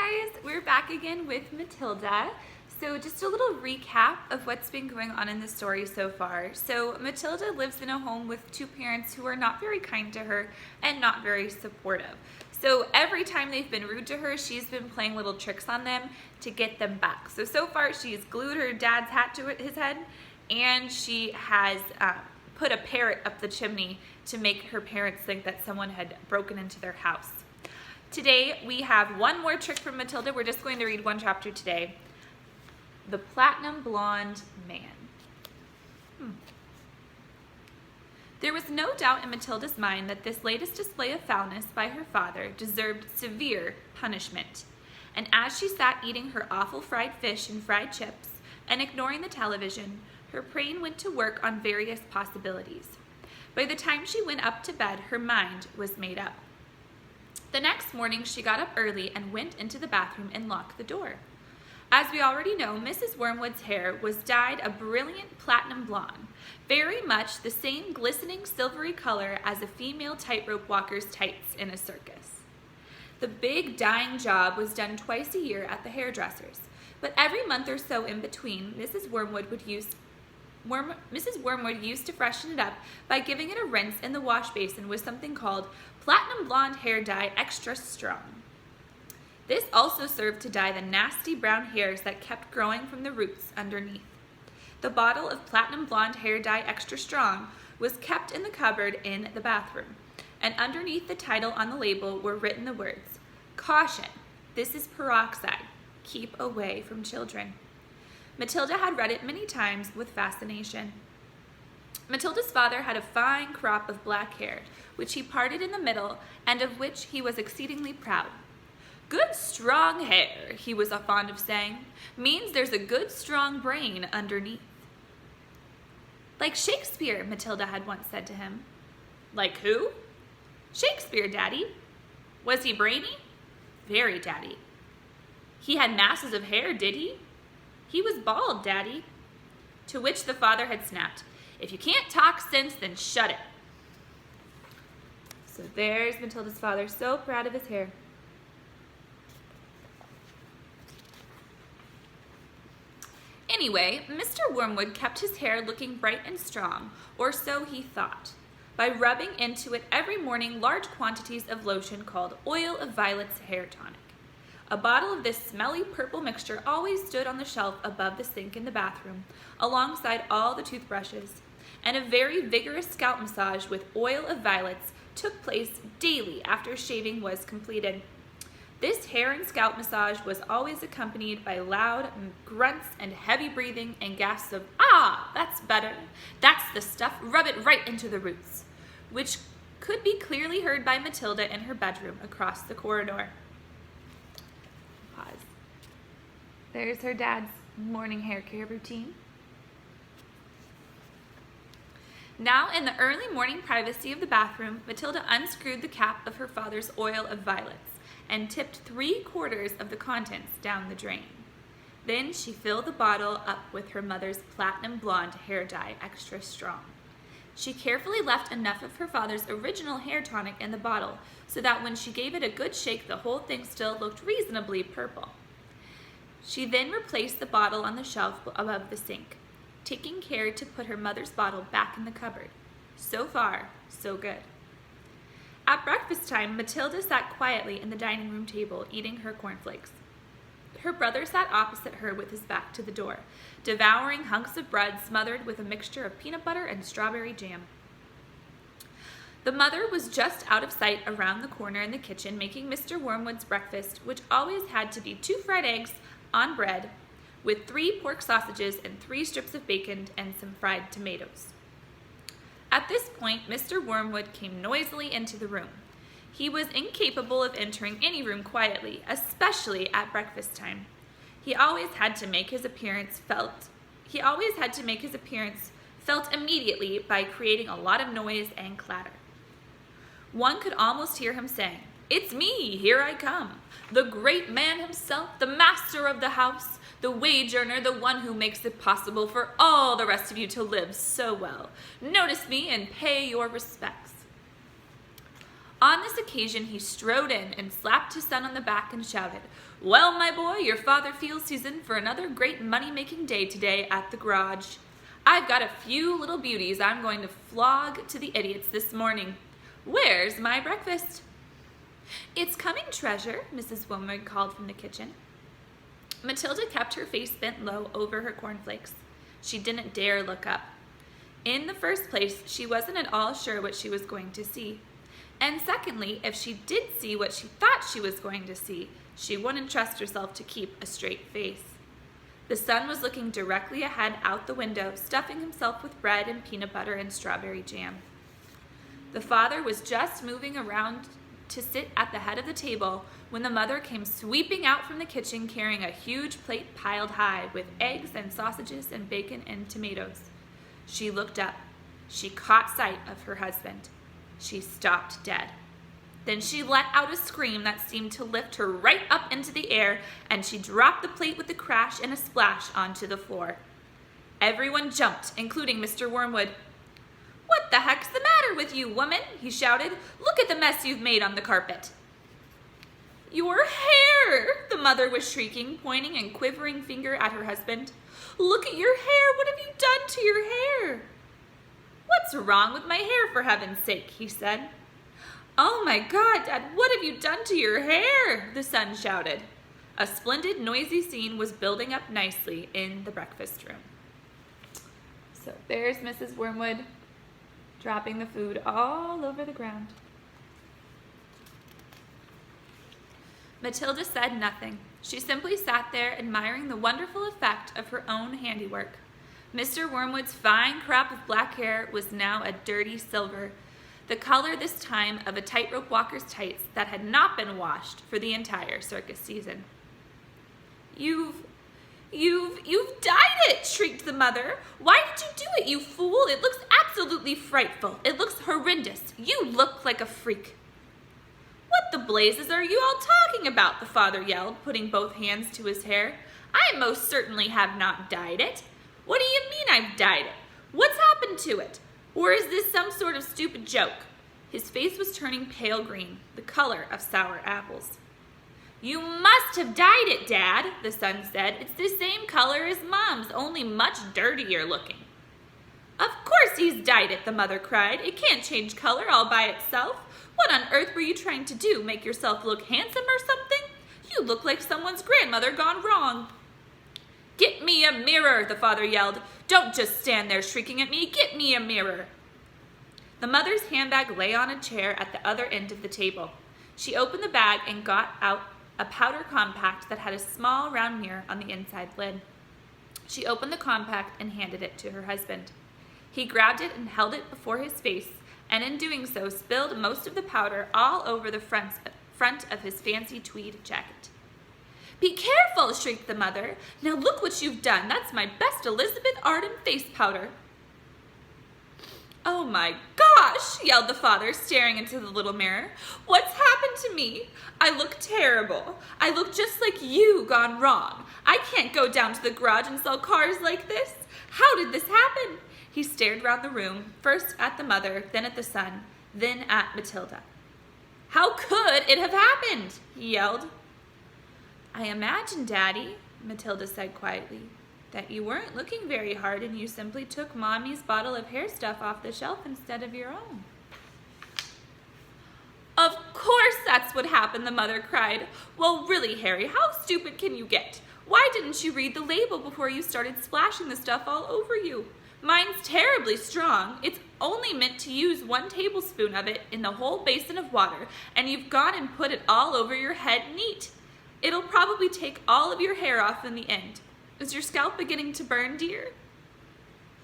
Hi guys, we're back again with Matilda. So just a little recap of what's been going on in the story so far. So Matilda lives in a home with two parents who are not very kind to her and not very supportive. So every time they've been rude to her, she's been playing little tricks on them to get them back. So far she's glued her dad's hat to his head, and she has put a parrot up the chimney to make her parents think that someone had broken into their house. Today we have one more trick from Matilda. We're just going to read one chapter today. The Platinum Blonde Man. There was no doubt in Matilda's mind that this latest display of foulness by her father deserved severe punishment. And as she sat eating her awful fried fish and fried chips and ignoring the television, her brain went to work on various possibilities. By the time she went up to bed, her mind was made up. The next morning, she got up early and went into the bathroom and locked the door. As we already know, Mrs. Wormwood's hair was dyed a brilliant platinum blonde, very much the same glistening silvery color as a female tightrope walker's tights in a circus. The big dyeing job was done twice a year at the hairdresser's, but every month or so in between, Mrs. Wormwood used to freshen it up by giving it a rinse in the wash basin with something called Platinum Blonde Hair Dye Extra Strong. This also served to dye the nasty brown hairs that kept growing from the roots underneath. The bottle of Platinum Blonde Hair Dye Extra Strong was kept in the cupboard in the bathroom, and underneath the title on the label were written the words, "Caution, this is peroxide. Keep away from children." Matilda had read it many times with fascination. Matilda's father had a fine crop of black hair, which he parted in the middle and of which he was exceedingly proud. "Good strong hair," he was fond of saying, "means there's a good strong brain underneath." "Like Shakespeare," Matilda had once said to him. "Like who?" "Shakespeare, Daddy." "Was he brainy?" "Very, Daddy." "He had masses of hair, did he?" "He was bald, Daddy." To which the father had snapped, "If you can't talk sense, then shut it." So there's Matilda's father, so proud of his hair. Anyway, Mr. Wormwood kept his hair looking bright and strong, or so he thought, by rubbing into it every morning large quantities of lotion called Oil of Violets Hair Tonic. A bottle of this smelly purple mixture always stood on the shelf above the sink in the bathroom, alongside all the toothbrushes, and a very vigorous scalp massage with Oil of Violets took place daily after shaving was completed. This hair and scalp massage was always accompanied by loud grunts and heavy breathing and gasps of, "Ah, that's better. That's the stuff. Rub it right into the roots," which could be clearly heard by Matilda in her bedroom across the corridor. Pause. There's her dad's morning hair care routine. Now, in the early morning privacy of the bathroom, Matilda unscrewed the cap of her father's Oil of Violets and tipped 3/4 of the contents down the drain. Then she filled the bottle up with her mother's Platinum Blonde Hair Dye Extra Strong. She carefully left enough of her father's original hair tonic in the bottle so that when she gave it a good shake, the whole thing still looked reasonably purple. She then replaced the bottle on the shelf above the sink, taking care to put her mother's bottle back in the cupboard. So far, so good. At breakfast time, Matilda sat quietly in the dining room table, eating her cornflakes. Her brother sat opposite her with his back to the door, devouring hunks of bread smothered with a mixture of peanut butter and strawberry jam. The mother was just out of sight around the corner in the kitchen making Mr. Wormwood's breakfast, which always had to be 2 fried eggs on bread with 3 pork sausages and 3 strips of bacon and some fried tomatoes. At this point, Mr. Wormwood came noisily into the room. He was incapable of entering any room quietly, especially at breakfast time. He always had to make his appearance felt immediately by creating a lot of noise and clatter. One could almost hear him saying, "It's me, here I come. The great man himself, the master of the house, the wage earner, the one who makes it possible for all the rest of you to live so well. Notice me and pay your respects." On this occasion, he strode in and slapped his son on the back and shouted, "Well, my boy, your father feels he's in for another great money-making day today at the garage. I've got a few little beauties I'm going to flog to the idiots this morning. Where's my breakfast?" "It's coming, treasure," Mrs. Wormwood called from the kitchen. Matilda kept her face bent low over her cornflakes. She didn't dare look up. In the first place, she wasn't at all sure what she was going to see. And secondly, if she did see what she thought she was going to see, she wouldn't trust herself to keep a straight face. The son was looking directly ahead out the window, stuffing himself with bread and peanut butter and strawberry jam. The father was just moving around to sit at the head of the table when the mother came sweeping out from the kitchen carrying a huge plate piled high with eggs and sausages and bacon and tomatoes. She looked up. She caught sight of her husband. She stopped dead. Then she let out a scream that seemed to lift her right up into the air, and she dropped the plate with a crash and a splash onto the floor. Everyone jumped, including Mr. Wormwood. "What the heck's the matter with you, woman?" he shouted. "Look at the mess you've made on the carpet." "Your hair!" the mother was shrieking, pointing a quivering finger at her husband. "Look at your hair! What have you done to your hair?" "What's wrong with my hair, for heaven's sake?" he said. "Oh my God, Dad, what have you done to your hair?" the son shouted. A splendid, noisy scene was building up nicely in the breakfast room. So there's Mrs. Wormwood dropping the food all over the ground. Matilda said nothing. She simply sat there admiring the wonderful effect of her own handiwork. Mr. Wormwood's fine crop of black hair was now a dirty silver, the color this time of a tightrope walker's tights that had not been washed for the entire circus season. You've dyed it!" shrieked the mother. "Why did you do it, you fool? It looks absolutely frightful. It looks horrendous. You look like a freak." "What the blazes are you all talking about?" the father yelled, putting both hands to his hair. "I most certainly have not dyed it. What do you mean I've dyed it? What's happened to it? Or is this some sort of stupid joke?" His face was turning pale green, the color of sour apples. "You must have dyed it, Dad," the son said. "It's the same color as Mom's, only much dirtier looking." "Of course he's dyed it," the mother cried. "It can't change color all by itself. What on earth were you trying to do, make yourself look handsome or something? You look like someone's grandmother gone wrong." "Get me a mirror," the father yelled. "Don't just stand there shrieking at me. Get me a mirror." The mother's handbag lay on a chair at the other end of the table. She opened the bag and got out a powder compact that had a small round mirror on the inside lid. She opened the compact and handed it to her husband. He grabbed it and held it before his face, and in doing so spilled most of the powder all over the front of his fancy tweed jacket. "Be careful!" shrieked the mother. "Now look what you've done. That's my best Elizabeth Arden face powder." "Oh my gosh!" yelled the father, staring into the little mirror. "What's happened to me? I look terrible. I look just like you gone wrong. I can't go down to the garage and sell cars like this. How did this happen?" He stared round the room, first at the mother, then at the son, then at Matilda. "How could it have happened?" he yelled. "I imagine, Daddy," Matilda said quietly, "that you weren't looking very hard and you simply took Mommy's bottle of hair stuff off the shelf instead of your own." "Of course that's what happened," the mother cried. "Well, really, Harry, how stupid can you get? Why didn't you read the label before you started splashing the stuff all over you? Mine's terribly strong. It's only meant to use 1 tablespoon of it in the whole basin of water, and you've gone and put it all over your head neat. It'll probably take all of your hair off in the end. Is your scalp beginning to burn, dear?"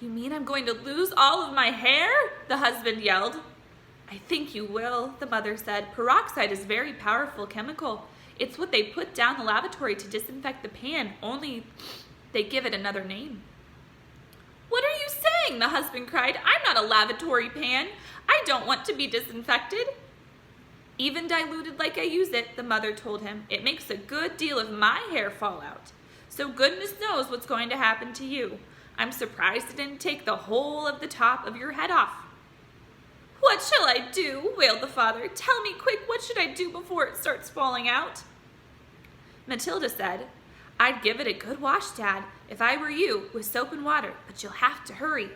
"You mean I'm going to lose all of my hair?" the husband yelled. "I think you will," the mother said. "Peroxide is a very powerful chemical. It's what they put down the lavatory to disinfect the pan, only they give it another name." "What are you saying?" the husband cried. "I'm not a lavatory pan. I don't want to be disinfected." "Even diluted like I use it," the mother told him, "it makes a good deal of my hair fall out. So goodness knows what's going to happen to you. I'm surprised it didn't take the whole of the top of your head off." "What shall I do?" wailed the father. "Tell me quick, what should I do before it starts falling out?" Matilda said, "I'd give it a good wash, Dad, if I were you, with soap and water, but you'll have to hurry."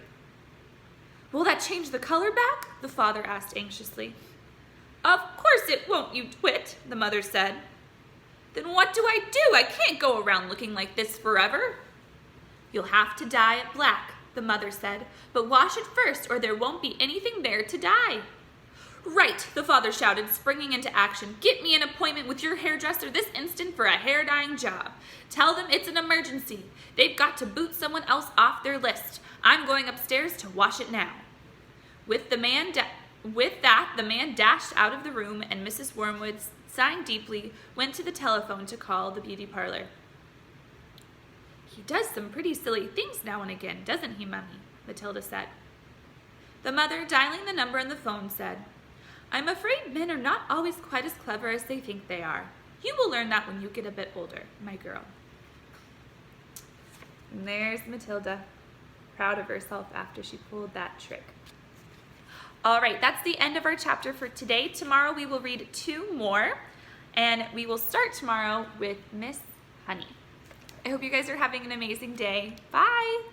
"Will that change the color back?" the father asked anxiously. "Of course it won't, you twit," the mother said. "Then what do? I can't go around looking like this forever." "You'll have to dye it black," the mother said, "but wash it first or there won't be anything there to dye." "Right," the father shouted, springing into action. "Get me an appointment with your hairdresser this instant for a hair dyeing job. Tell them it's an emergency. They've got to boot someone else off their list. I'm going upstairs to wash it now." With that, the man dashed out of the room, and Mrs. Wormwood, sighing deeply, went to the telephone to call the beauty parlor. "He does some pretty silly things now and again, doesn't he, Mummy?" Matilda said. The mother, dialing the number on the phone, said, "I'm afraid men are not always quite as clever as they think they are. You will learn that when you get a bit older, my girl." And there's Matilda, proud of herself after she pulled that trick. All right, that's the end of our chapter for today. Tomorrow we will read 2 more, and we will start tomorrow with Miss Honey. I hope you guys are having an amazing day. Bye!